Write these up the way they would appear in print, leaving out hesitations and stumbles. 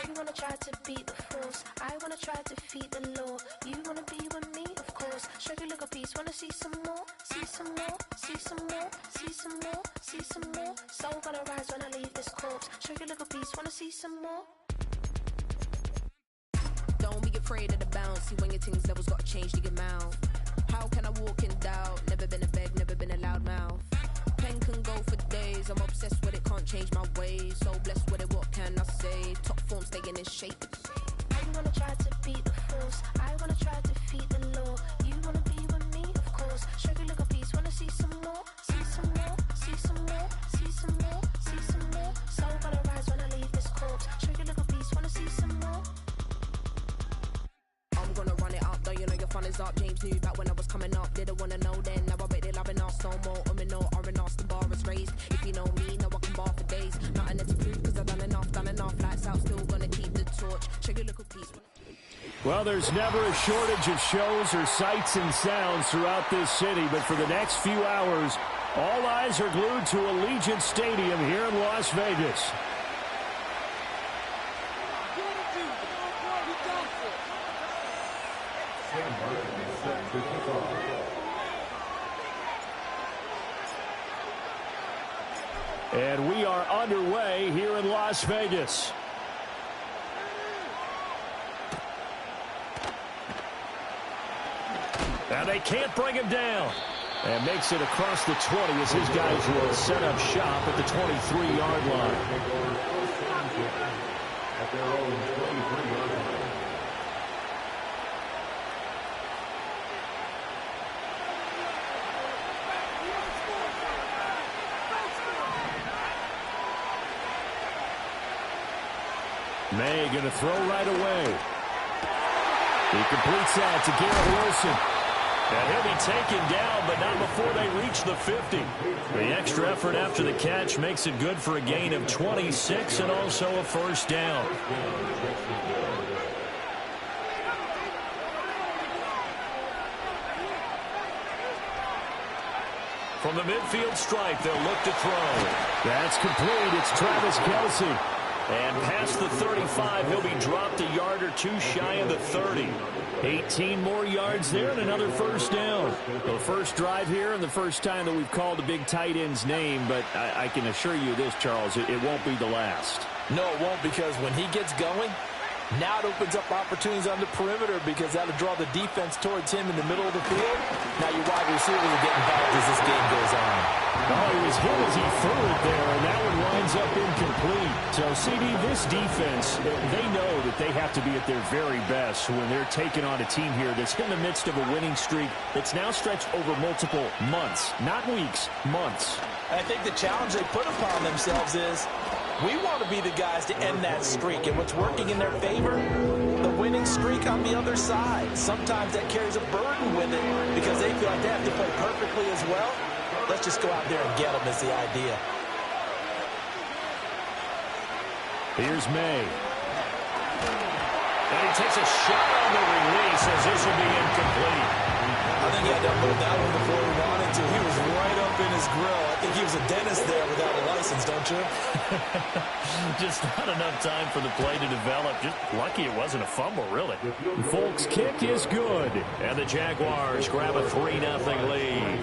You wanna try to beat the force, I wanna try to defeat the law. You wanna be with me, of course. Show you a little piece, wanna see some more, see some more, see some more, see some more, see some more. Soul gonna rise when I leave this corpse. Show you a little piece, wanna see some more. Don't be afraid of the bounce. See when your things levels gotta change to your mouth. How can I walk in doubt? Never been a beg, never been a loud mouth. Pen can go for days. I'm obsessed with it, can't change my ways. So blessed with it, what can I say? Top form staying in shape. You wanna try to beat the force, I wanna try to defeat the law. You wanna be with me, of course. Show you a little piece, wanna see some more, see some more, see some more, see some more, see some more. Soul gonna rise when I leave this corpse. Show you a little piece, wanna see some more. I'm gonna run it up, though you know your fun is up. James knew back when I was coming up, didn't wanna know then. Now I bet they're loving us no more. No R&R, the bar is raised. If you know me, know I can bar for days. Nothing to prove, cause I've done enough. Lights out, still gonna keep the torch. Show you a little piece. Well, there's never a shortage of shows or sights and sounds throughout this city, but for the next few hours, all eyes are glued to Allegiant Stadium here in Las Vegas. And we are underway here in Las Vegas. Now they can't bring him down. And makes it across the 20 as his guys will set up shop at the 23-yard line. May going to throw right away. He completes that to Garrett Wilson. And he'll be taken down, but not before they reach the 50. The extra effort after the catch makes it good for a gain of 26 and also a first down. From the midfield stripe, they'll look to throw. That's complete. It's Travis Kelce. And past the 35, he'll be dropped a yard or two shy of the 30. 18 more yards there and another first down. The first drive here and the first time that we've called a big tight end's name, but I can assure you this, Charles, it won't be the last. No, it won't, because when he gets going, now it opens up opportunities on the perimeter because that'll draw the defense towards him in the middle of the field. Now your wide receivers are getting involved as this game goes on. Oh, he was hit as he threw it there, and that one winds up incomplete. So, CD, this defense, they know that they have to be at their very best when they're taking on a team here that's in the midst of a winning streak that's now stretched over multiple months, not weeks, months. I think the challenge they put upon themselves is we want to be the guys to end that streak, and what's working in their favor, the winning streak on the other side. Sometimes that carries a burden with it because they feel like they have to play perfectly as well. Let's just go out there and get them is the idea. Here's May. And he takes a shot on the release as this will be incomplete. I think he had to unload that one before he wanted to. He was right up in his grill. I think he was a dentist there without a license, don't you? Just not enough time for the play to develop. Just lucky it wasn't a fumble, really. Folks' kick is good. And the Jaguars grab a 3-0 lead.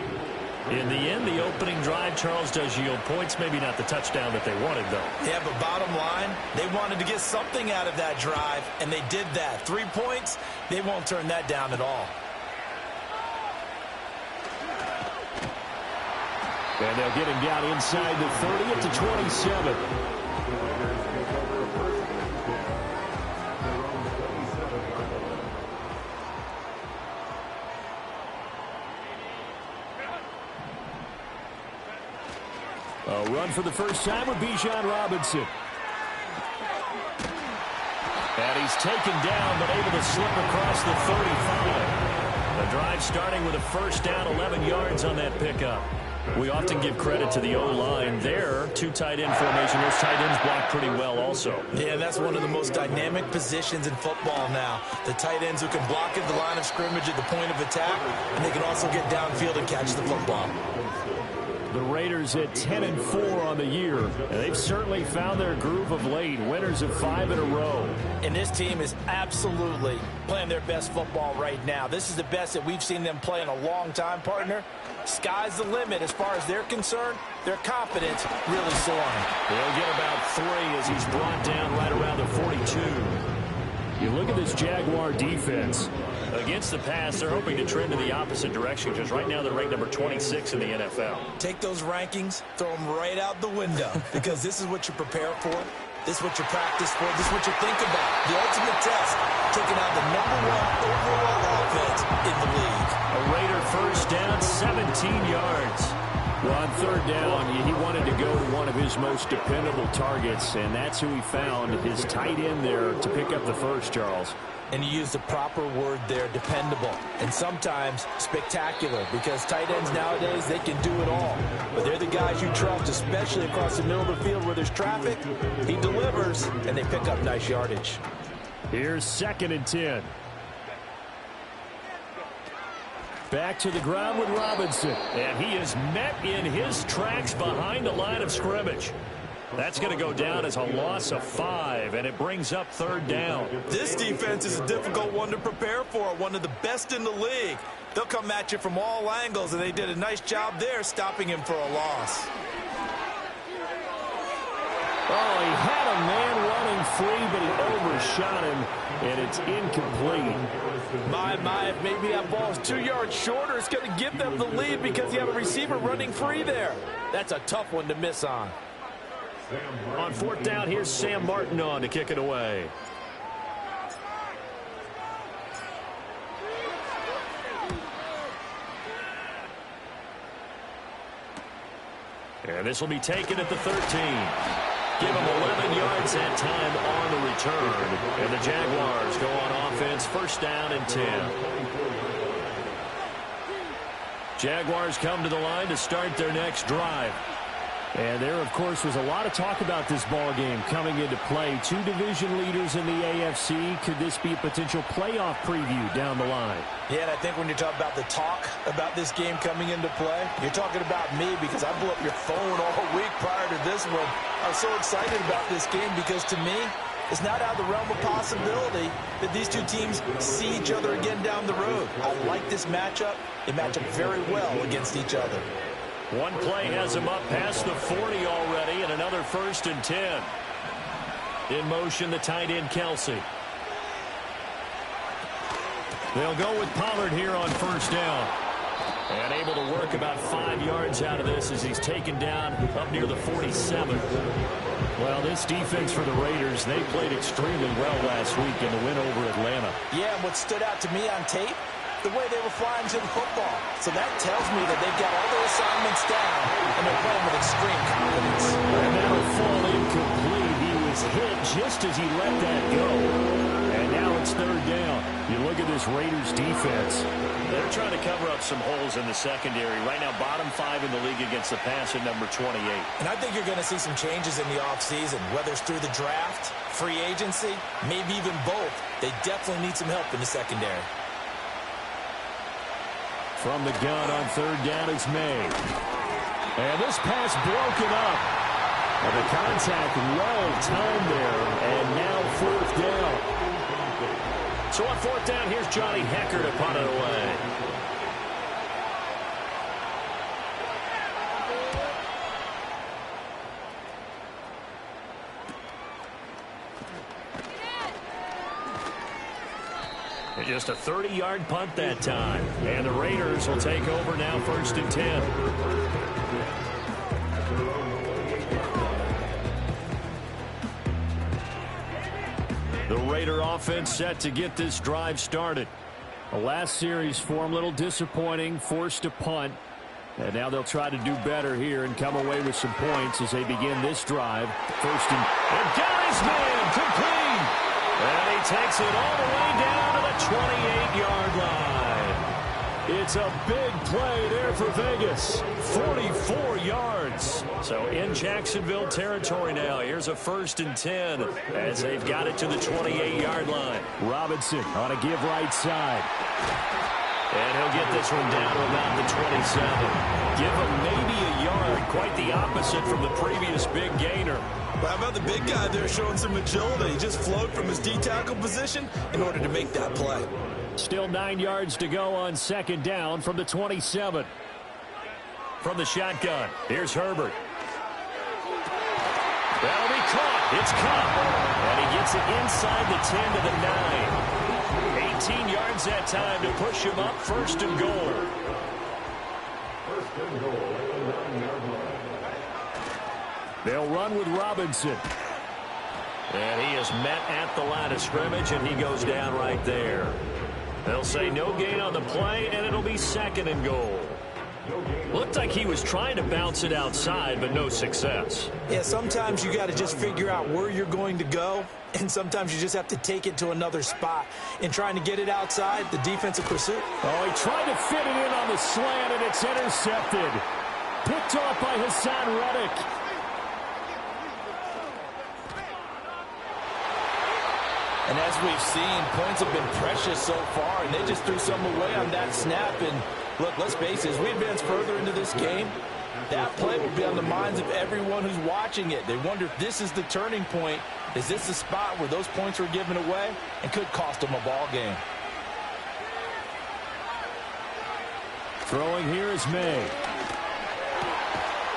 In the end, the opening drive, Charles, does yield points. Maybe not the touchdown that they wanted, though. Yeah, but bottom line, they wanted to get something out of that drive, and they did that. 3 points, they won't turn that down at all. And they'll get him down inside the 30 at the 27. A run for the first time with Bijan Robinson. And he's taken down, but able to slip across the 35. The drive starting with a first down, 11 yards on that pickup. We often give credit to the O-line there. 2 tight end formation. Those tight ends block pretty well also. Yeah, that's one of the most dynamic positions in football now. The tight ends who can block at the line of scrimmage at the point of attack, and they can also get downfield and catch the football. The Raiders at 10-4 on the year. And they've certainly found their groove of late. Winners of 5 in a row. And this team is absolutely playing their best football right now. This is the best that we've seen them play in a long time, partner. Sky's the limit as far as they're concerned. Their confidence really soaring. They'll get about 3 as he's brought down right around the 42. You look at this Jaguar defense. Against the pass, they're hoping to trend in the opposite direction because right now they're ranked number 26 in the NFL. Take those rankings, throw them right out the window because this is what you prepare for. This is what you practice for. This is what you think about. The ultimate test, taking out the #1 overall offense in the league. A Raider first down, 17 yards. Well, on third down, he wanted to go to one of his most dependable targets, and that's who he found, his tight end there to pick up the first, Charles. And you use the proper word there, dependable, and sometimes spectacular, because tight ends nowadays, they can do it all. But they're the guys you trust, especially across the middle of the field where there's traffic. He delivers, and they pick up nice yardage. Here's 2nd and 10. Back to the ground with Robinson. And he is met in his tracks behind the line of scrimmage. That's going to go down as a loss of 5, and it brings up 3rd down. This defense is a difficult one to prepare for, one of the best in the league. They'll come at you from all angles, and they did a nice job there stopping him for a loss. Oh, he had a man running free, but he overshot him, and it's incomplete. If maybe that ball's 2 yards shorter, it's going to give them the lead because you have a receiver running free there. That's a tough one to miss on. On 4th down, here's Sam Martin on to kick it away. And this will be taken at the 13. Give him 11 yards that time on the return. And the Jaguars go on offense, 1st down and 10. Jaguars come to the line to start their next drive. And there, of course, was a lot of talk about this ball game coming into play. 2 division leaders in the AFC. Could this be a potential playoff preview down the line? Yeah, and I think when you talk about the talk about this game coming into play, you're talking about me because I blew up your phone all week prior to this one. I was so excited about this game because, to me, it's not out of the realm of possibility that these two teams see each other again down the road. I like this matchup. They match up very well against each other. One play has him up past the 40 already, and another 1st and 10. In motion, the tight end, Kelsey. They'll go with Pollard here on 1st down. And able to work about 5 yards out of this as he's taken down up near the 47. Well, this defense for the Raiders, they played extremely well last week in the win over Atlanta. Yeah, and what stood out to me on tape, the way they were flying to the football. So that tells me that they've got all their assignments down, and they're playing with extreme confidence. And that'll fall incomplete. He was hit just as he let that go. And now it's 3rd down. You look at this Raiders defense. They're trying to cover up some holes in the secondary. Right now, bottom 5 in the league against the pass at number 28. And I think you're going to see some changes in the offseason, whether it's through the draft, free agency, maybe even both. They definitely need some help in the secondary. From the gun on 3rd down, it's May. And this pass broken up. And the contact well timed there. And now 4th down. So on 4th down, here's Johnny Hecker to punt it away. Just a 30-yard punt that time. And the Raiders will take over now, 1st and 10. The Raider offense set to get this drive started. The last series for them, a little disappointing, forced to punt. And now they'll try to do better here and come away with some points as they begin this drive. 1st and got his man, complete. And he takes it all the way down to the 28-yard line. It's a big play there for Vegas. 44 yards. So in Jacksonville territory now. Here's a 1st and 10 as they've got it to the 28-yard line. Robinson on a give right side. And he'll get this one down to about the 27. Give him maybe a yard. Quite the opposite from the previous big gainer. Well, how about the big guy there showing some agility? He just flowed from his D-tackle position in order to make that play. Still 9 yards to go on second down from the 27. From the shotgun, here's Herbert. That'll be caught. It's caught. And he gets it inside the 10 to the 9. 18 yards that time to push him up, first and goal. They'll run with Robinson. And he is met at the line of scrimmage, and he goes down right there. They'll say no gain on the play, and it'll be second and goal. Looked like he was trying to bounce it outside, but no success. Yeah, sometimes you got to just figure out where you're going to go, and sometimes you just have to take it to another spot. In trying to get it outside, the defensive pursuit. Oh, he tried to fit it in on the slant, and it's intercepted. Picked off by Hassan Reddick. And as we've seen, points have been precious so far, and they just threw some away on that snap. And look, let's face it, as we advance further into this game, that play will be on the minds of everyone who's watching it. They wonder if this is the turning point. Is this the spot where those points were given away and could cost them a ball game? Throwing here is May.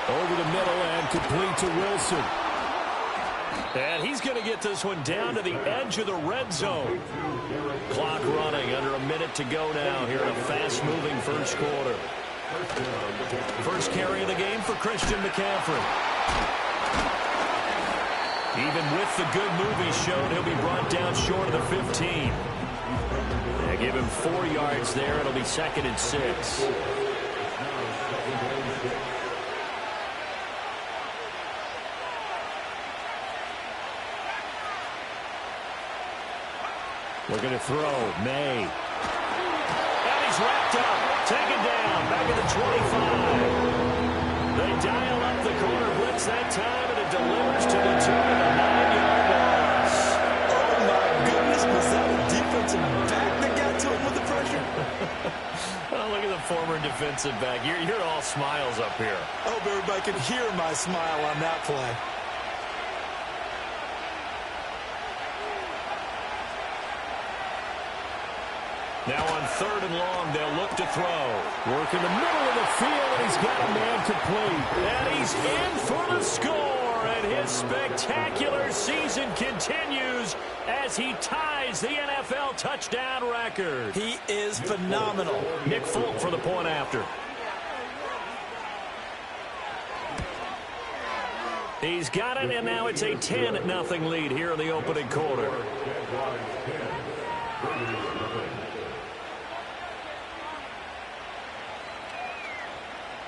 Over the middle and complete to Wilson. And he's going to get this one down to the edge of the red zone. Clock running, under a minute to go now here in a fast-moving first quarter. First carry of the game for Christian McCaffrey. Even with the good move he's shown, he'll be brought down short of the 15. They give him 4 yards there. It'll be second and 6. Looking to throw. May. And he's wrapped up. Taken down. Back at the 25. They dial up the corner blitz that time, and it delivers to the 9-yard loss. Oh, my goodness. Was that a defensive back that got to him with the pressure? Oh, look at the former defensive back. You're all smiles up here. I hope everybody can hear my smile on that play. Now on third and long, they'll look to throw. Work in the middle of the field, and he's got a man complete. And he's in for the score, and his spectacular season continues as he ties the NFL touchdown record. He is phenomenal. Nick Folk for the point after. He's got it, and now it's a 10-0 lead here in the opening quarter.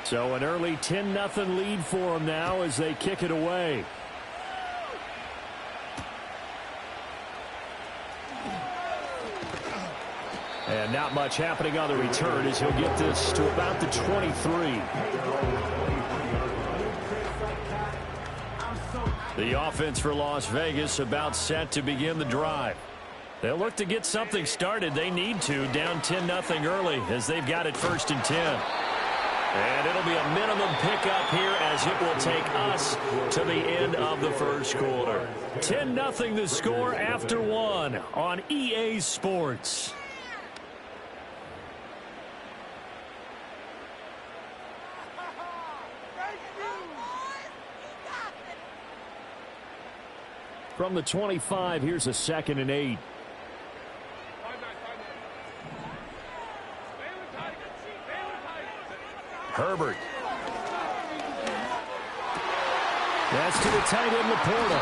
So an early 10-0 lead for them now as they kick it away. And not much happening on the return as he'll get this to about the 23. The offense for Las Vegas about set to begin the drive. They'll look to get something started. They need to, down 10-0 early as they've got it first and 10. And it'll be a minimum pickup here as it will take us to the end of the first quarter. 10-0 the score after 1 on EA Sports. From the 25, here's a 2nd and 8. Herbert. That's to the tight end, Laporta.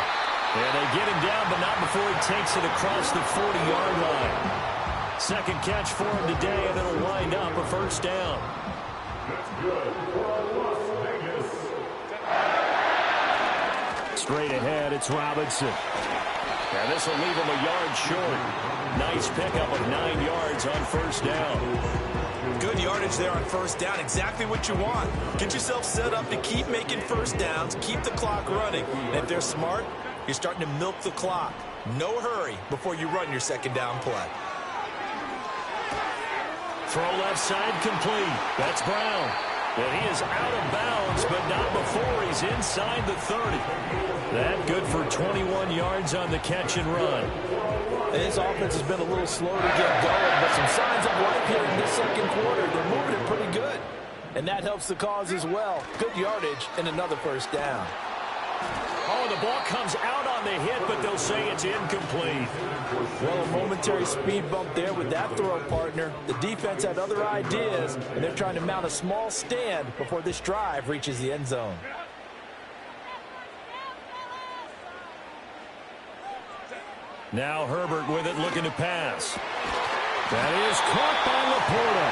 And they get him down, but not before he takes it across the 40-yard line. Second catch for him today, and it'll wind up a first down. Straight ahead, it's Robinson. And this will leave him a yard short. Nice pickup of 9 yards on first down. Good yardage there on first down. Exactly what you want. Get yourself set up to keep making first downs, keep the clock running. And if they're smart, you're starting to milk the clock. No hurry before you run your second down play. Throw left side complete. That's Brown. And he is out of bounds, but not before he's inside the 30. That good for 21 yards on the catch and run. His offense has been a little slow to get going, but some signs of life here in this second quarter. They're moving it pretty good. And that helps the cause as well. Good yardage and another first down. Oh, the ball comes out on the hit, but they'll say it's incomplete. Well, a momentary speed bump there with that throw, partner. The defense had other ideas, and they're trying to mount a small stand before this drive reaches the end zone. Now Herbert with it, looking to pass. That is caught by Laporta.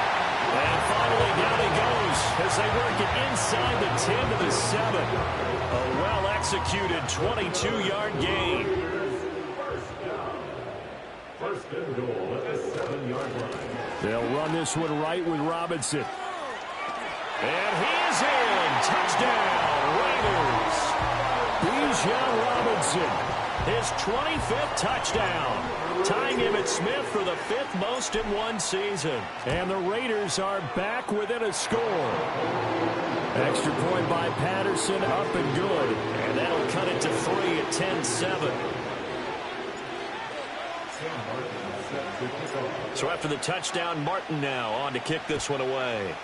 And finally down he goes as they work it inside the 10 to the 7. A well-executed 22-yard gain. First and goal at the 7-yard line. They'll run this one right with Robinson. And he is in. Touchdown, Raiders. Bijan Robinson. His 25th touchdown, tying Emmitt Smith for the 5th most in one season. And the Raiders are back within a score. Extra point by Patterson, up and good. And that'll cut it to 3 at 10-7. So after the touchdown, Martin now on to kick this one away.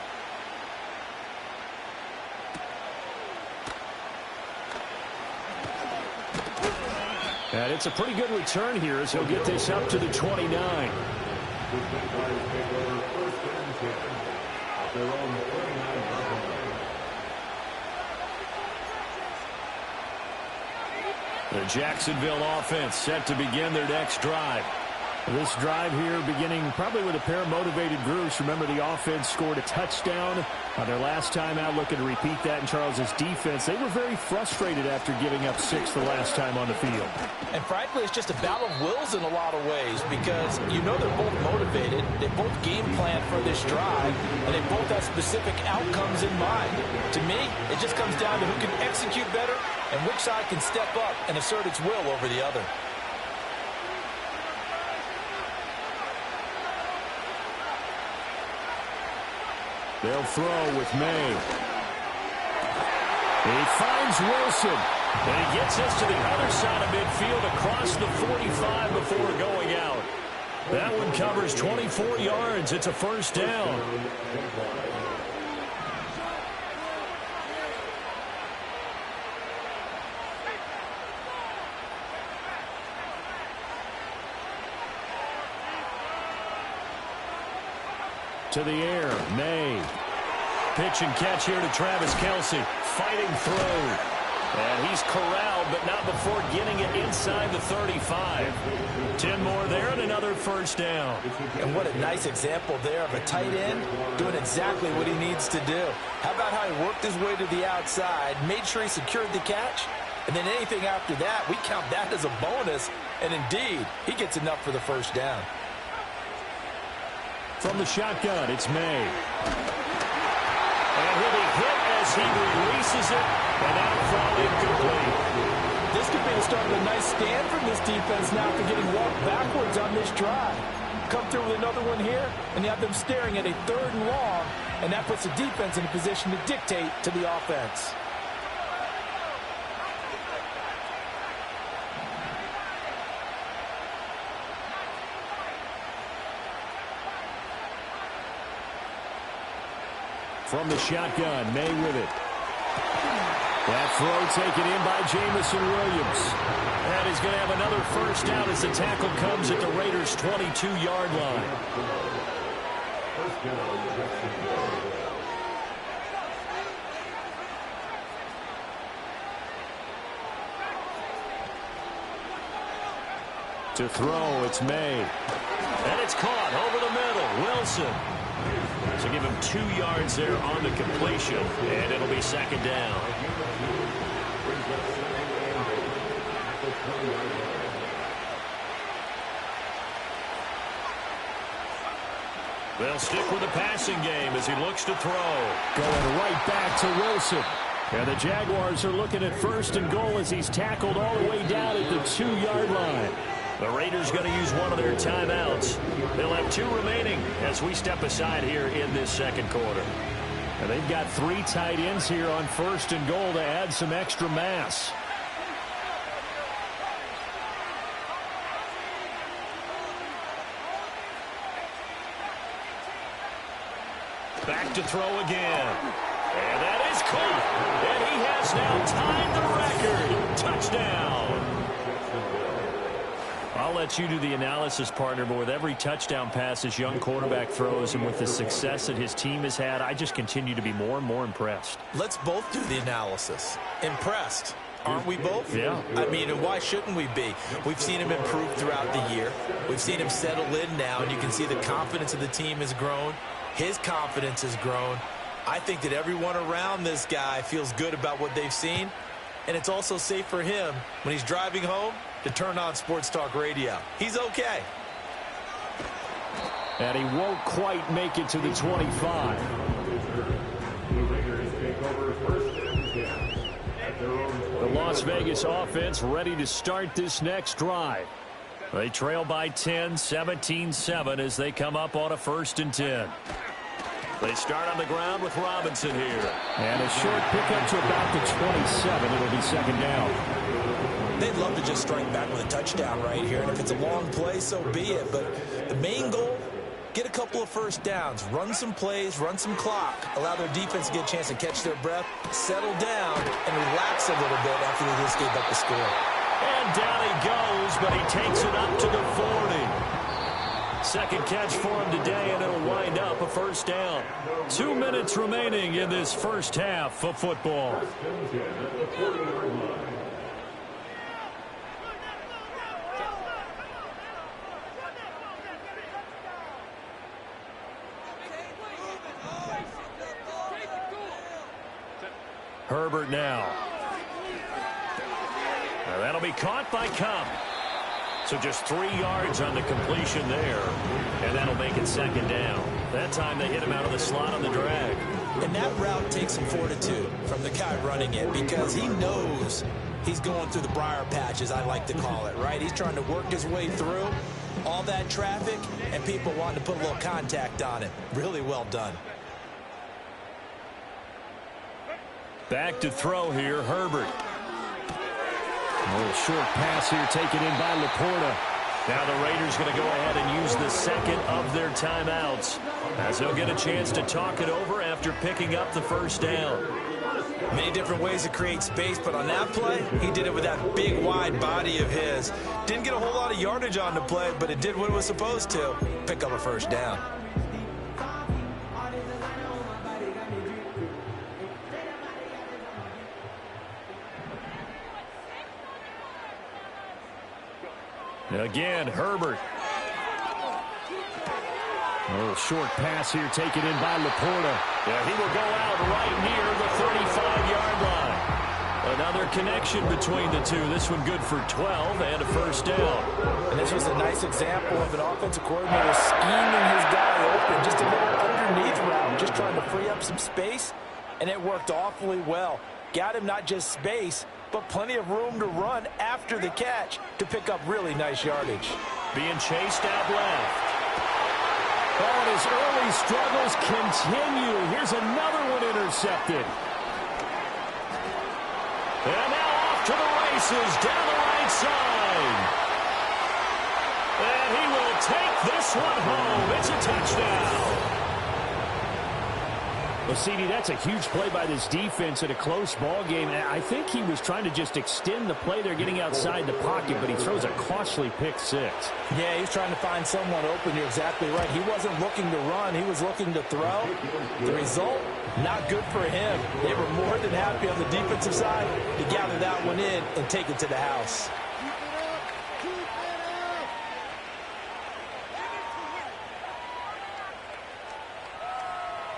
And it's a pretty good return here as he'll get this up to the 29. The Jacksonville offense set to begin their next drive. This drive here beginning probably with a pair of motivated groups. Remember, the offense scored a touchdown on their last time out, looking to repeat that in Charles's defense. They were very frustrated after giving up 6 the last time on the field. And frankly, it's just a battle of wills in a lot of ways because you know they're both motivated, they both game plan for this drive, and they both have specific outcomes in mind. To me, it just comes down to who can execute better and which side can step up and assert its will over the other. They'll throw with May. He finds Wilson. And he gets this to the other side of midfield across the 45 before going out. That one covers 24 yards. It's a first down. To the air, May. Pitch and catch here to Travis Kelce. Fighting through. And he's corralled, but not before getting it inside the 35. 10 more there and another first down. And what a nice example there of a tight end doing exactly what he needs to do. How about how he worked his way to the outside, made sure he secured the catch, and then anything after that, we count that as a bonus. And indeed, he gets enough for the first down. From the shotgun, it's May. And he'll be hit as he releases it, and that'll fall incomplete. This could be the start of a nice stand from this defense now for getting walked backwards on this drive. Come through with another one here, and you have them staring at a 3rd and long, and that puts the defense in a position to dictate to the offense. From the shotgun, May with it. That throw taken in by Jamison Williams. And he's going to have another first down as the tackle comes at the Raiders' 22-yard line. To throw, it's May. And it's caught over the middle. Wilson. So give him 2 yards there on the completion, and it'll be second down. They'll stick with the passing game as he looks to throw. Going right back to Wilson. And the Jaguars are looking at 1st and goal as he's tackled all the way down at the 2-yard line. The Raiders going to use one of their timeouts. They'll have 2 remaining as we step aside here in this second quarter. And they've got 3 tight ends here on 1st and goal to add some extra mass. Back to throw again. And that is caught. And he has now tied the record. Touchdown. I'll let you do the analysis, partner, but with every touchdown pass this young quarterback throws and with the success that his team has had, I just continue to be more and more impressed. Let's both do the analysis. Impressed. Aren't we both? Yeah. I mean, and why shouldn't we be? We've seen him improve throughout the year. We've seen him settle in now, and you can see the confidence of the team has grown. His confidence has grown. I think that everyone around this guy feels good about what they've seen, and it's also safe for him when he's driving home to turn on Sports Talk Radio. He's okay. And he won't quite make it to the 25. The Las Vegas offense ready to start this next drive. They trail by 10, 17-7 as they come up on a 1st and 10. They start on the ground with Robinson here. And a short pickup to about the 27. It'll be 2nd down. They'd love to just strike back with a touchdown right here, and if it's a long play, so be it. But the main goal, get a couple of 1st downs, run some plays, run some clock, allow their defense to get a chance to catch their breath, settle down, and relax a little bit after they just gave up the score. And down he goes, but he takes it up to the 40. 2nd catch for him today, and it'll wind up a 1st down. 2 minutes remaining in this first half of football. Herbert now. That'll be caught by Cup. So just 3 yards on the completion there. And that'll make it 2nd down. That time they hit him out of the slot on the drag. And that route takes some fortitude from the guy running it because he knows he's going through the briar patch, as I like to call it, right? He's trying to work his way through all that traffic and people wanting to put a little contact on it. Really well done. Back to throw here, Herbert. A little short pass here taken in by Laporta. Now the Raiders going to go ahead and use the 2nd of their timeouts as they'll get a chance to talk it over after picking up the 1st down. Many different ways to create space, but on that play, he did it with that big, wide body of his. Didn't get a whole lot of yardage on the play, but it did what it was supposed to. Pick up a 1st down. Again, Herbert. A little short pass here taken in by Laporta. Yeah, he will go out right near the 35-yard line. Another connection between the two. This one good for 12 and a 1st down. And this was a nice example of an offensive coordinator scheming his guy open. Just a little underneath route, just trying to free up some space, and it worked awfully well. Got him not just space, but plenty of room to run after the catch to pick up really nice yardage. Being chased out left. Oh, and his early struggles continue. Here's another one intercepted. And now off to the races down the right side. And he will take this one home. It's a touchdown. Well, CD, that's a huge play by this defense in a close ball game. I think he was trying to just extend the play. They're getting outside the pocket, but he throws a costly pick 6. Yeah, he's trying to find someone open. You're exactly right. He wasn't looking to run. He was looking to throw. The result, not good for him. They were more than happy on the defensive side to gather that one in and take it to the house.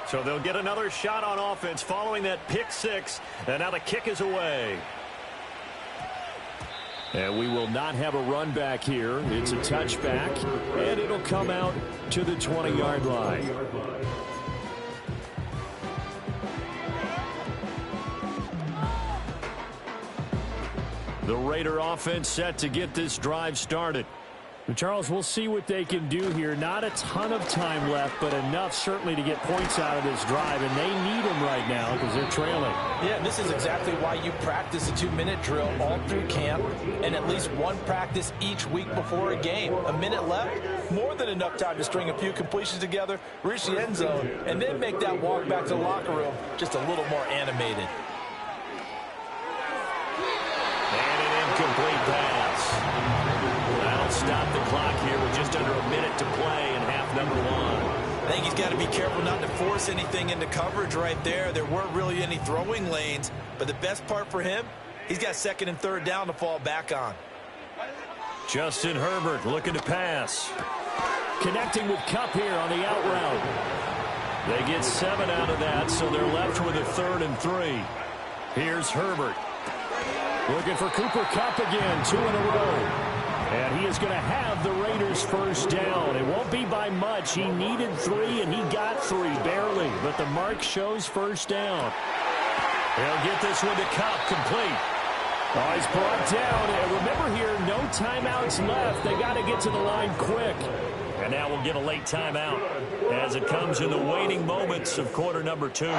So they'll get another shot on offense following that pick 6. And now the kick is away. And we will not have a run back here. It's a touchback, and it'll come out to the 20-yard line. The Raider offense set to get this drive started. Charles, we'll see what they can do here. Not a ton of time left, but enough certainly to get points out of this drive, and they need them right now because they're trailing. Yeah, this is exactly why you practice a 2-minute drill all through camp and at least one practice each week before a game. A minute left, more than enough time to string a few completions together, reach the end zone, and then make that walk back to the locker room just a little more animated. And an incomplete pass. That'll stop the clock here with just under a minute to play in half number one. I think he's got to be careful not to force anything into coverage right there. There weren't really any throwing lanes, but the best part for him, he's got second and third down to fall back on. Justin Herbert looking to pass. Connecting with Kupp here on the out route. They get 7 out of that, so they're left with a 3rd and 3. Here's Herbert. Looking for Cooper Kupp again, 2 in a row. And he is going to have the Raiders first down. It won't be by much. He needed 3, and he got 3, barely. But the mark shows first down. They'll get this one to Kupp, complete. Oh, he's brought down. And remember here, no timeouts left. They got to get to the line quick. And now we'll get a late timeout as it comes in the waning moments of quarter number 2. First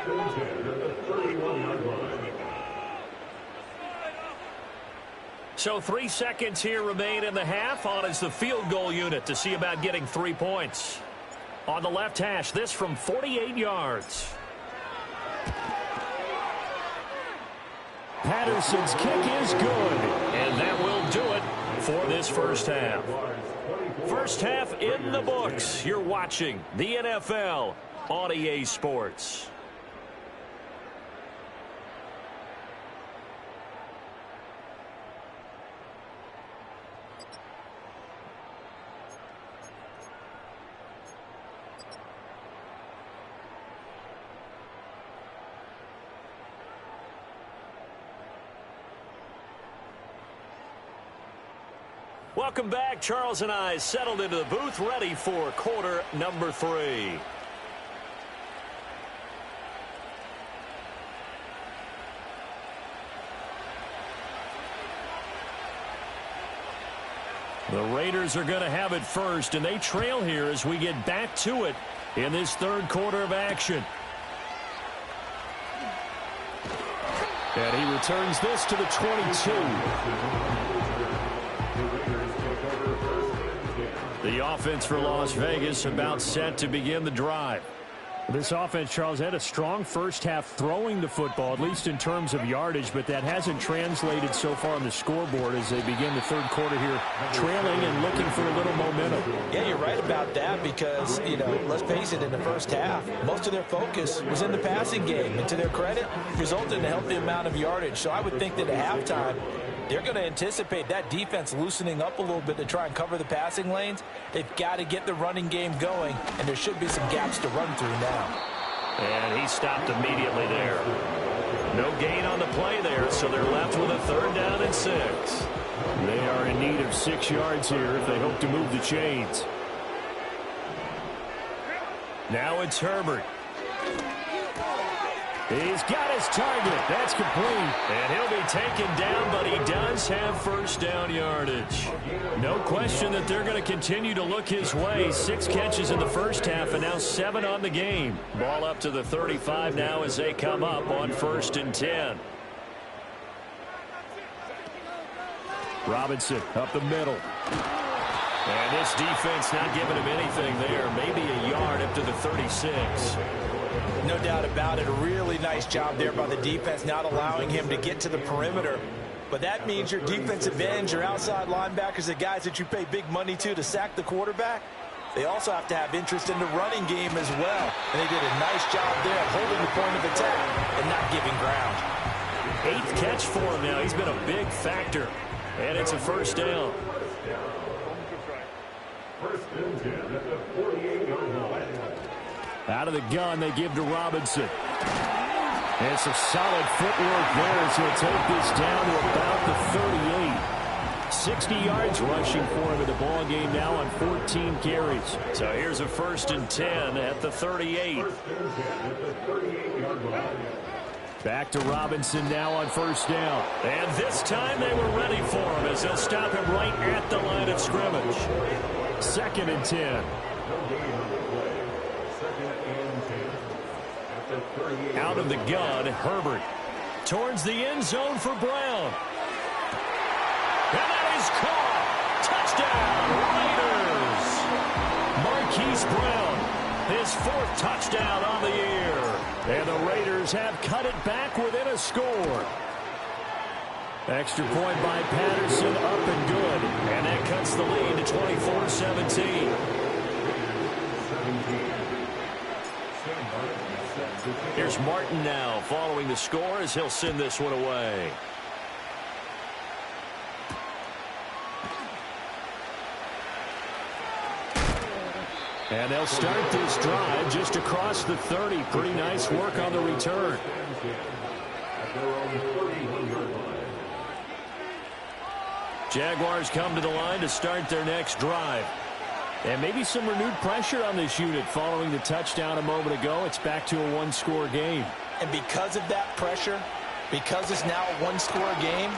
and 10 at the 31-yard line. So 3 seconds here remain in the half. On is the field goal unit to see about getting 3 points. On the left hash, this from 48 yards. Patterson's kick is good. And that will do it for this first half. First half in the books. You're watching the NFL on EA Sports. Welcome back. Charles and I settled into the booth, ready for quarter number 3. The Raiders are going to have it first, and they trail here as we get back to it in this third quarter of action. And he returns this to the 22. The offense for Las Vegas about set to begin the drive. This offense, Charles, had a strong first half throwing the football, at least in terms of yardage, but that hasn't translated so far on the scoreboard as they begin the third quarter here, trailing and looking for a little momentum. Yeah, you're right about that because, let's face it, in the first half, most of their focus was in the passing game. And to their credit, resulted in a healthy amount of yardage. So I would think that at halftime, they're going to anticipate that defense loosening up a little bit to try and cover the passing lanes. They've got to get the running game going, and there should be some gaps to run through now. And he stopped immediately there. No gain on the play there, so they're left with a 3rd down and 6. They are in need of 6 yards here if they hope to move the chains. Now it's Herbert. He's got his target. That's complete. And he'll be taken down, but he does have first down yardage. No question that they're going to continue to look his way. 6 catches in the first half and now 7 on the game. Ball up to the 35 now as they come up on 1st and 10. Robinson up the middle. And this defense not giving him anything there. Maybe a yard up to the 36. No doubt about it. A really nice job there by the defense, not allowing him to get to the perimeter. But that means your defensive ends, your outside linebackers, the guys that you pay big money to sack the quarterback, they also have to have interest in the running game as well. And they did a nice job there of holding the point of attack and not giving ground. 8th catch for him now. He's been a big factor. And it's a first down. First and 10 at the 48-yard line. Out of the gun, they give to Robinson. And some solid footwork there as he'll take this down to about the 38. 60 yards rushing for him in the ball game now on 14 carries. So here's a 1st and 10 at the 38. First and 10 at the 38-yard line. Back to Robinson now on first down. And this time they were ready for him as they'll stop him right at the line of scrimmage. 2nd and 10. Out of the gun, Herbert. Towards the end zone for Brown. And that is caught. Touchdown, Raiders. Marquise Brown, his 4th touchdown on the year. And the Raiders have cut it back within a score. Extra point by Patterson, up and good. And that cuts the lead to 24-17. Here's Martin now following the score as he'll send this one away. And they'll start this drive just across the 30. Pretty nice work on the return. Jaguars come to the line to start their next drive. And maybe some renewed pressure on this unit following the touchdown a moment ago. It's back to a 1-score game. And because of that pressure, because it's now a 1-score game,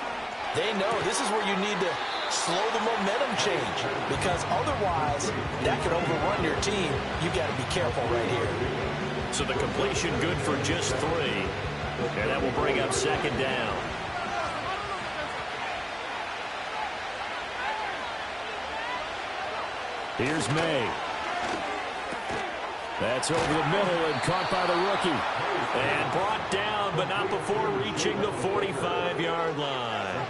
they know this is where you need to slow the momentum change, because otherwise that could overrun your team. You got to be careful right here. So the completion good for just 3. And that will bring up 2nd down. Here's May. That's over the middle and caught by the rookie. And brought down, but not before reaching the 45-yard line.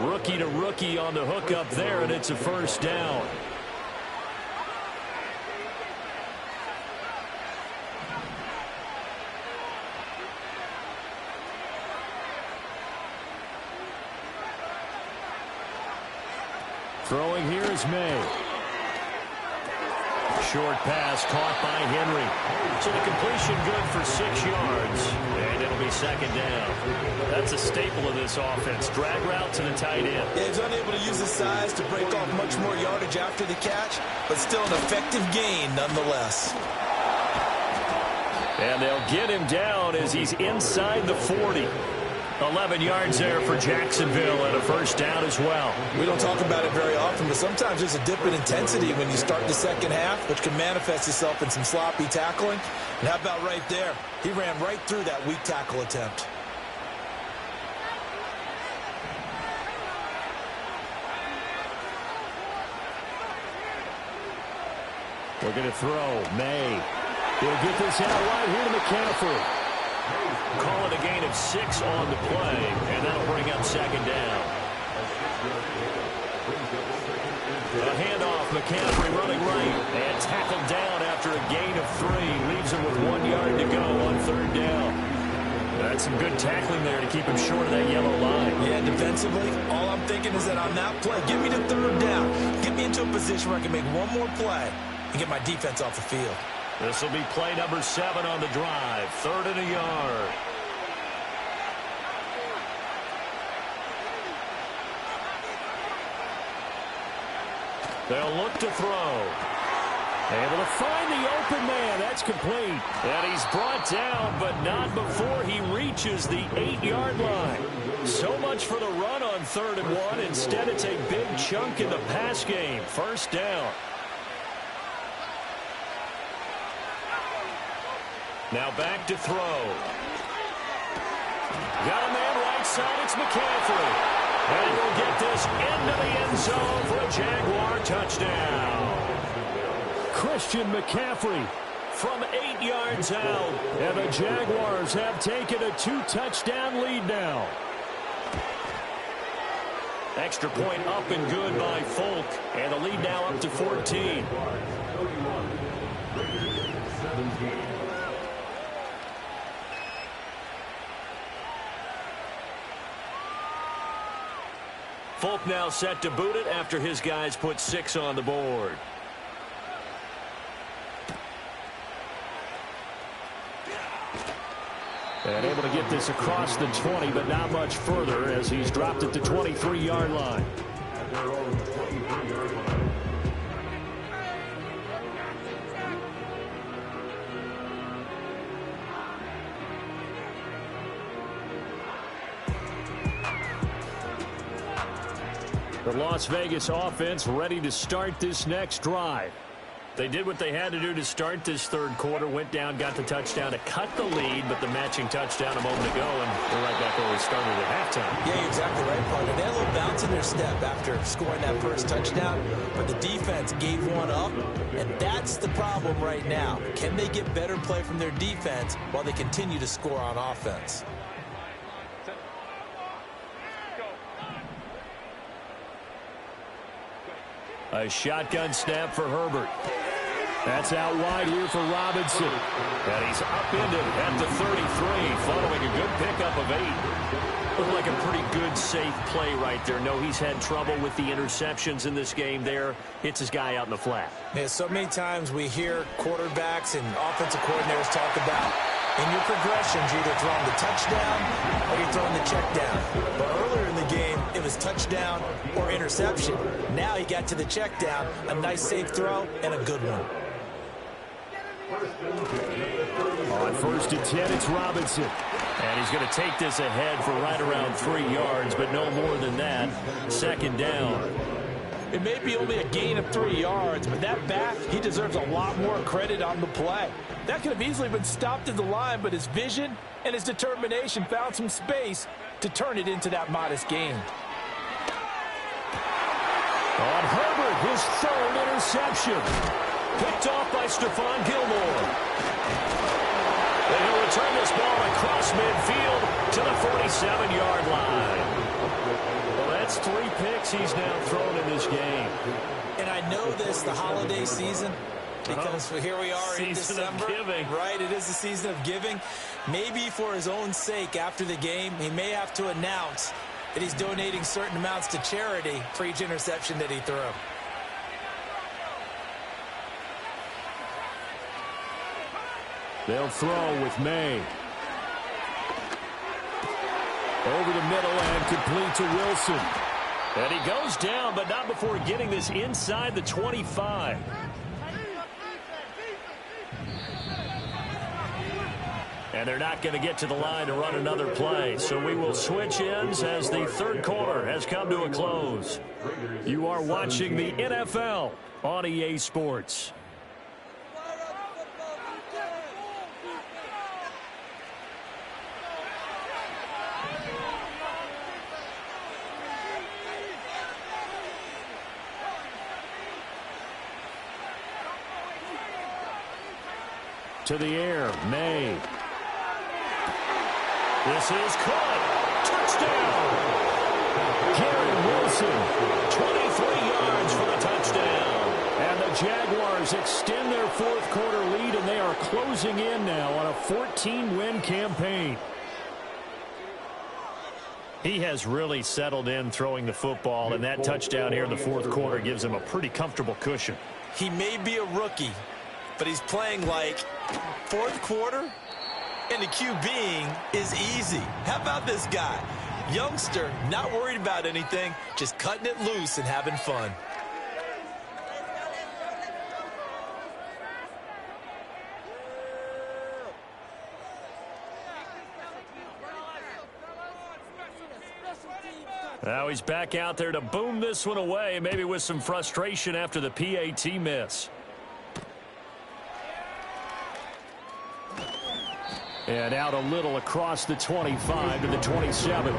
Rookie to rookie on the hook up there, and it's a 1st down. Throwing here is May. Short pass caught by Henry. So the completion good for 6 yards. And it'll be 2nd down. That's a staple of this offense. Drag route to the tight end. Yeah, he's unable to use his size to break off much more yardage after the catch, but still an effective gain nonetheless. And they'll get him down as he's inside the 40. 11 yards there for Jacksonville and a 1st down as well. We don't talk about it very often, but sometimes there's a dip in intensity when you start the 2nd half, which can manifest itself in some sloppy tackling. And how about right there? He ran right through that weak tackle attempt. We're going to throw. May. He'll get this out right here to McCaffrey. Call it a gain of 6 on the play, and that'll bring up 2nd down. A handoff, McCaffrey running right, and tackled down after a gain of 3. Leaves him with 1 yard to go on 3rd down. That's some good tackling there to keep him short of that yellow line. Yeah, defensively, all I'm thinking is that on that play, get me to 3rd down. Get me into a position where I can make one more play and get my defense off the field. This will be play number 7 on the drive. 3rd and a yard. They'll look to throw. Able to find the open man. That's complete. And he's brought down, but not before he reaches the 8-yard line. So much for the run on 3rd and 1. Instead, it's a big chunk in the pass game. 1st down. Now back to throw. Got a man right side. It's McCaffrey. And we'll get this into the end zone for a Jaguar touchdown. Christian McCaffrey from 8 yards out. And the Jaguars have taken a 2-touchdown lead now. Extra point up and good by Folk. And the lead now up to 14. Folk now set to boot it after his guys put 6 on the board. And able to get this across the 20, but not much further as he's dropped it to 23-yard line. The Las Vegas offense ready to start this next drive. They did what they had to do to start this third quarter, went down, got the touchdown to cut the lead, but the matching touchdown a moment ago, and they're right back where we started at halftime. Yeah, you're exactly right, partner. They had a little bounce in their step after scoring that first touchdown, but the defense gave one up, and that's the problem right now. Can they get better play from their defense while they continue to score on offense? A shotgun snap for Herbert. That's out wide here for Robinson. And he's upended at the 33, following a good pickup of 8. Looked like a pretty good, safe play right there. No, he's had trouble with the interceptions in this game there. Hits his guy out in the flat. Yeah, so many times we hear quarterbacks and offensive coordinators talk about in your progressions, you're either throwing the touchdown or you're throwing the check down. But earlier in the game, it was touchdown or interception. Now he got to the check down, a nice safe throw, and a good one. On 1st and 10, it's Robinson. And he's going to take this ahead for right around 3 yards, but no more than that. 2nd down. It may be only a gain of 3 yards, but that back, he deserves a lot more credit on the play. That could have easily been stopped at the line, but his vision and his determination found some space to turn it into that modest gain. On Herbert, his 3rd interception. Picked off by Stephon Gilmore. And he'll return this ball across midfield to the 47-yard line. Well, that's 3 picks he's now thrown in this game. And I know this, the holiday season, because here we are in Season December. of giving. Right, it is the season of giving. Maybe for his own sake after the game, he may have to announce that he's donating certain amounts to charity for each interception that he threw. They'll throw with May. Over the middle and complete to Wilson. And he goes down, but not before getting this inside the 25. And they're not going to get to the line to run another play. So we will switch ends as the third quarter has come to a close. You are watching the NFL on EA Sports. To the air, May. This is caught. Touchdown. Garrett Wilson, 23 yards for the touchdown. And the Jaguars extend their fourth quarter lead, and they are closing in now on a 14-win campaign. He has really settled in throwing the football, and that touchdown here in the fourth quarter gives him a pretty comfortable cushion. He may be a rookie, but he's playing like fourth quarter, and the QBing is easy. How about this guy? Youngster, not worried about anything, just cutting it loose and having fun. Now he's back out there to boom this one away, maybe with some frustration after the PAT miss. And out a little across the 25 to the 27.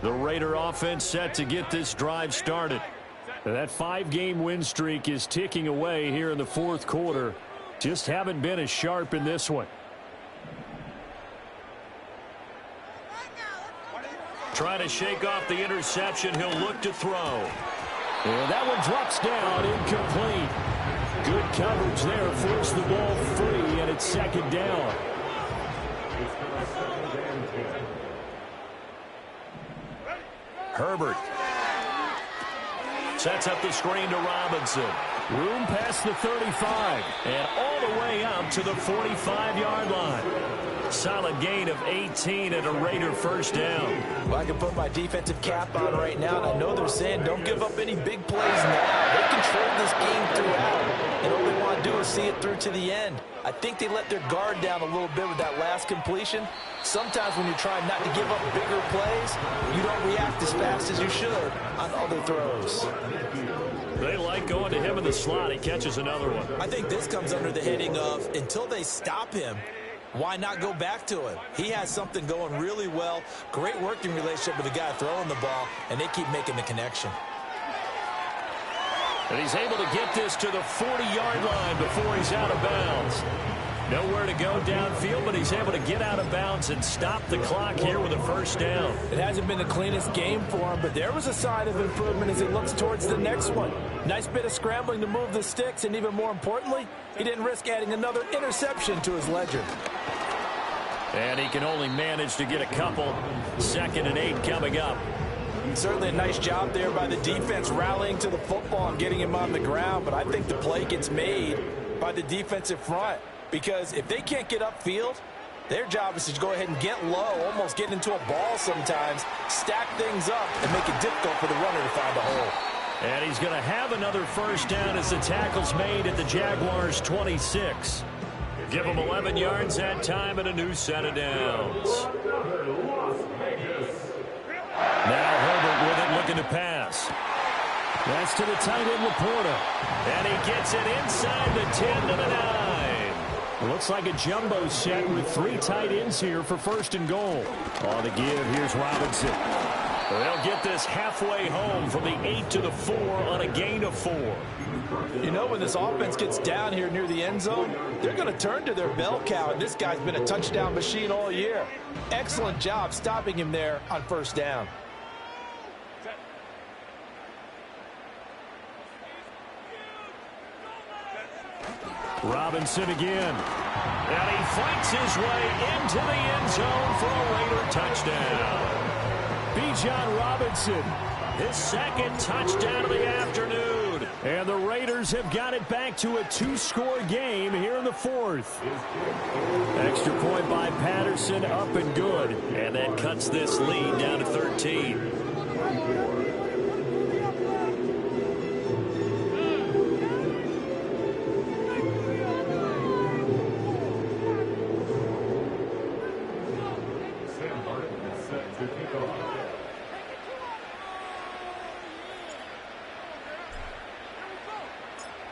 The Raider offense set to get this drive started. That 5-game win streak is ticking away here in the fourth quarter. Just haven't been as sharp in this one. Trying to shake off the interception. He'll look to throw. And that one drops down, incomplete. Good coverage there. Forced the ball free, and it's second down. Herbert sets up the screen to Robinson. Room past the 35 and all the way up to the 45-yard line. Solid gain of 18 and a Raider first down. Well, I can put my defensive cap on right now, and I know they're saying don't give up any big plays now. They controlled this game throughout, and all they want to do is see it through to the end. I think they let their guard down a little bit with that last completion. Sometimes when you're trying not to give up bigger plays, you don't react as fast as you should on other throws. They like going to him in the slot. He catches another one. I think this comes under the heading of until they stop him, why not go back to him? He has something going really well. Great working relationship with the guy throwing the ball, and they keep making the connection. And he's able to get this to the 40-yard line before he's out of bounds. Nowhere to go downfield, but he's able to get out of bounds and stop the clock here with a first down. It hasn't been the cleanest game for him, but there was a sign of improvement as he looks towards the next one. Nice bit of scrambling to move the sticks, and even more importantly, he didn't risk adding another interception to his ledger. And he can only manage to get a couple. 2nd and 8 coming up. Certainly a nice job there by the defense rallying to the football and getting him on the ground, but I think the play gets made by the defensive front. Because if they can't get upfield, their job is to go ahead and get low, almost get into a ball sometimes, stack things up, and make it difficult for the runner to find a hole. And he's going to have another first down as the tackle's made at the Jaguars' 26. Give him 11 yards that time and a new set of downs. Now Herbert with it, looking to pass. That's to the tight end, Laporta. And he gets it inside the 10 to the 9. Looks like a jumbo set with 3 tight ends here for 1st and goal. On the give, here's Robinson. They'll get this halfway home from the 8 to the 4 on a gain of 4. You know, when this offense gets down here near the end zone, they're going to turn to their bell cow, and this guy's been a touchdown machine all year. Excellent job stopping him there on 1st down. Robinson again. And he fights his way into the end zone for a Raider touchdown. Bijan Robinson, his 2nd touchdown of the afternoon. And the Raiders have got it back to a 2-score game here in the 4th. Extra point by Patterson, up and good. And that cuts this lead down to 13.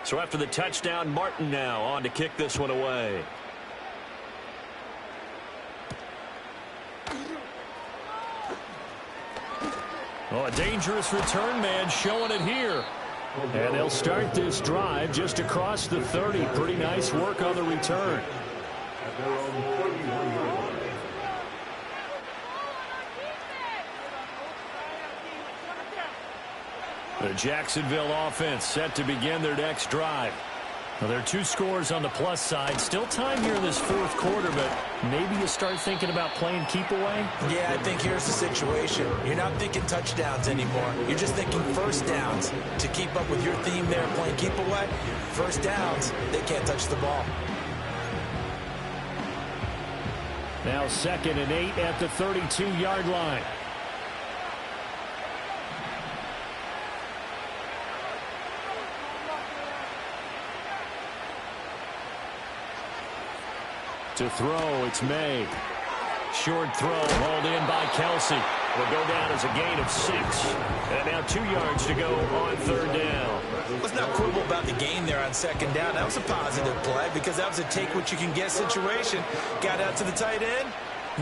So after the touchdown, Martin now on to kick this one away. Oh, a dangerous return man showing it here. And they'll start this drive just across the 30. Pretty nice work on the return. The Jacksonville offense set to begin their next drive. Well, there are 2 scores on the plus side. Still time here in this 4th quarter, but maybe you start thinking about playing keep away? Yeah, I think here's the situation. You're not thinking touchdowns anymore. You're just thinking 1st downs. To keep up with your theme there, playing keep away, 1st downs, they can't touch the ball. Now 2nd and 8 at the 32-yard line. To throw, it's May. Short throw, hauled in by Kelsey. Will go down as a gain of 6. And now 2 yards to go on 3rd down. Let's not quibble about the gain there on 2nd down. That was a positive play because that was a take-what-you-can-get situation. Got out to the tight end.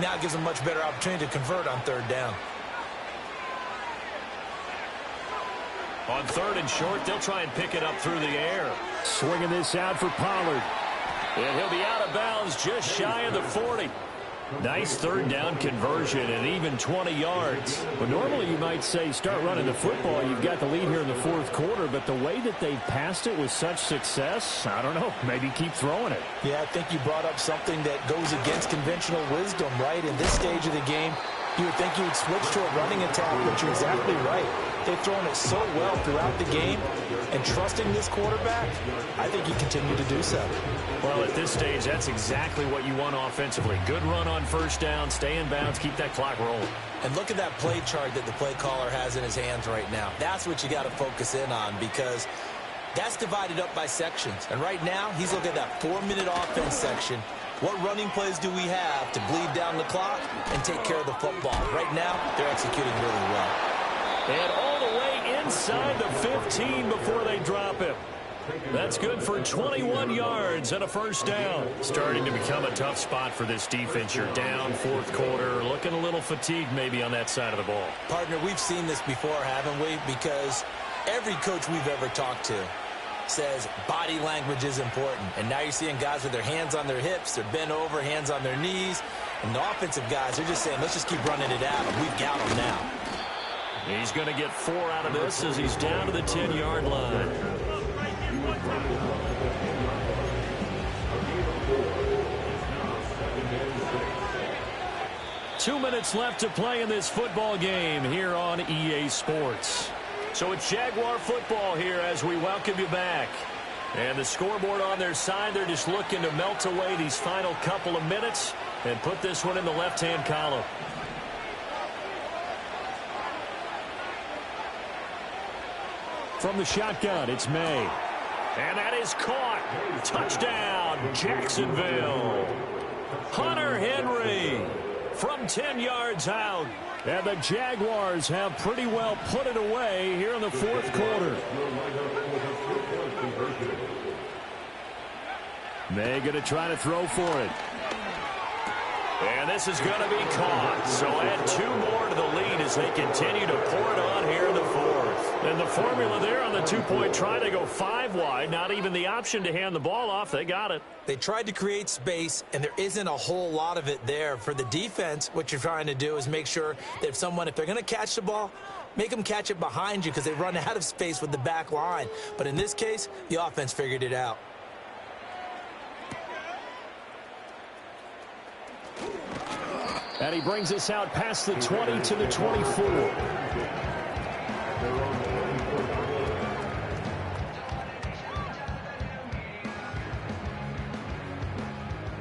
Now it gives them a much better opportunity to convert on 3rd down. On 3rd and short, they'll try and pick it up through the air. Swinging this out for Pollard. And he'll be out of bounds just shy of the 40. Nice 3rd down conversion and even 20 yards. But normally you might say start running the football. You've got the lead here in the 4th quarter. But the way that they've passed it with such success, I don't know, maybe keep throwing it. Yeah, I think you brought up something that goes against conventional wisdom, right? In this stage of the game, you would think you would switch to a running attack, but you're exactly right. They've thrown it so well throughout the game, and trusting this quarterback, I think he continued to do so. Well, at this stage, that's exactly what you want offensively. Good run on first down, stay in bounds, keep that clock rolling. And look at that play chart that the play caller has in his hands right now. That's what you got to focus in on, because that's divided up by sections. And right now, he's looking at that 4-minute offense section. What running plays do we have to bleed down the clock and take care of the football? Right now, they're executing really well. And all the way inside the 15 before they drop him. That's good for 21 yards and a first down. Starting to become a tough spot for this defense. You're down fourth quarter, looking a little fatigued maybe on that side of the ball. Partner, we've seen this before, haven't we? Because every coach we've ever talked to says body language is important. And now you're seeing guys with their hands on their hips, they're bent over, hands on their knees. And the offensive guys, they're just saying, let's just keep running it at them. We've got them now. He's going to get 4 out of this as he's down to the 10-yard line. Two minutes left to play in this football game here on EA Sports. So it's Jaguar football here as we welcome you back. And the scoreboard on their side, they're just looking to melt away these final couple of minutes and put this one in the left-hand column. From the shotgun, it's May. And that is caught. Touchdown, Jacksonville. Hunter Henry from 10 yards out. And the Jaguars have pretty well put it away here in the fourth quarter. May going to try to throw for it. And this is going to be caught. So add 2 more to the lead as they continue to pour it on here in the fourth. And the formula there on the 2-point try to go 5 wide. Not even the option to hand the ball off. They got it. They tried to create space, and there isn't a whole lot of it there. For the defense, what you're trying to do is make sure that if they're going to catch the ball, make them catch it behind you because they run out of space with the back line. But in this case, the offense figured it out. And he brings us out past the 20 to the 24.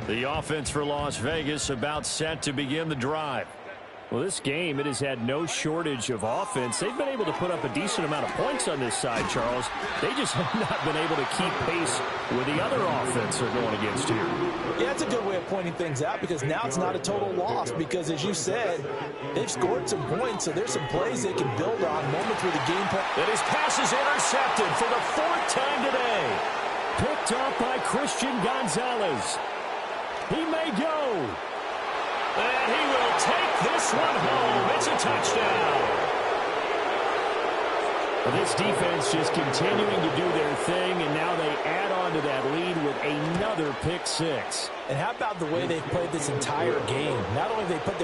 The offense for Las Vegas about set to begin the drive. Well, this game, it has had no shortage of offense. They've been able to put up a decent amount of points on this side, Charles. They just have not been able to keep pace with the other offense they're going against here. Yeah, that's a good way of pointing things out because now it's not a total loss because, as you said, they've scored some points, so there's some plays they can build on, moments where the game plan. And his pass is intercepted for the 4th time today. Picked up by Christian Gonzalez. He may go. And he will take this one home. It's a touchdown. This defense just continuing to do their thing, and now they add on to that lead with another pick 6. And how about the way they've played this entire game? Not only have they put their